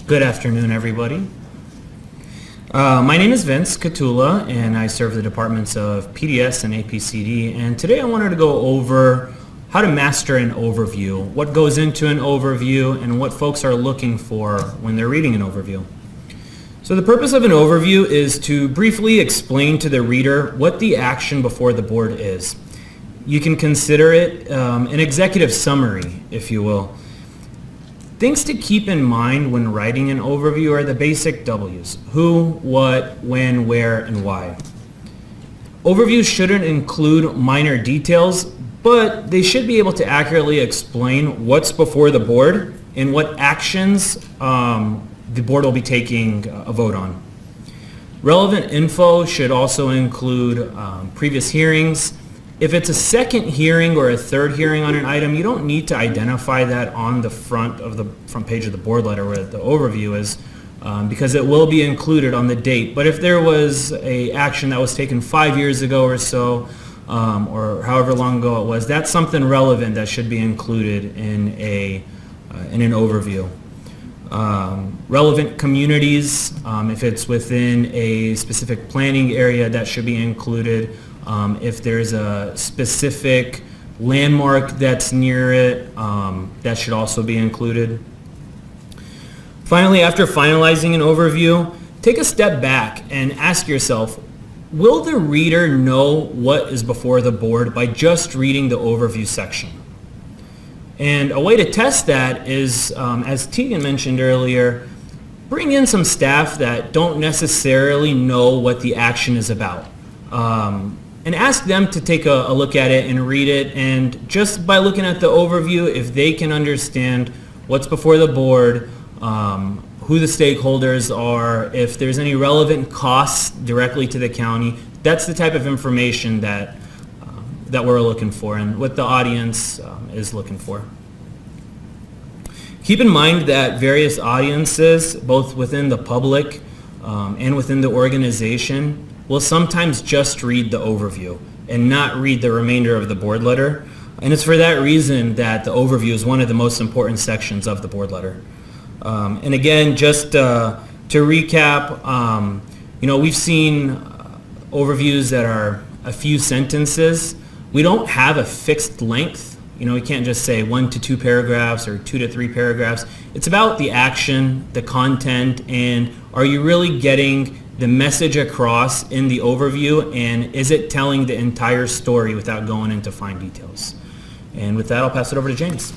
Good afternoon, everybody. My name is Vince Catula, and I serve the departments of PDS and APCD. And today I wanted to go over how to master an overview, what goes into an overview, and what folks are looking for when they're reading an overview. So the purpose of an overview is to briefly explain to the reader what the action before the board is. You can consider it an executive summary, if you will. Things to keep in mind when writing an overview are the basic W's: who, what, when, where, and why. Overviews shouldn't include minor details, but they should be able to accurately explain what's before the board and what actions the board will be taking a vote on. Relevant info should also include previous hearings. If it's a second hearing or a third hearing on an item, you don't need to identify that on the front page of the board letter where the overview is, because it will be included on the date. But if there was a action that was taken 5 years ago or so, or however long ago it was, that's something relevant that should be included in an overview. Relevant communities, if it's within a specific planning area, that should be included. If there's a specific landmark that's near it, that should also be included. Finally, after finalizing an overview, take a step back and ask yourself, will the reader know what is before the board by just reading the overview section? And a way to test that is, as Tegan mentioned earlier, bring in some staff that don't necessarily know what the action is about. And ask them to take a look at it and read it, and just by looking at the overview, if they can understand what's before the board, who the stakeholders are, if there's any relevant costs directly to the county, that's the type of information that we're looking for and what the audience is looking for. Keep in mind that various audiences, both within the public and within the organization, will sometimes just read the overview and not read the remainder of the board letter. And it's for that reason that the overview is one of the most important sections of the board letter. And again, just to recap, we've seen overviews that are a few sentences. We don't have a fixed length. We can't just say 1 to 2 paragraphs or 2 to 3 paragraphs. It's about the action, the content, and are you really getting the message across in the overview, and is it telling the entire story without going into fine details? And with that, I'll pass it over to James.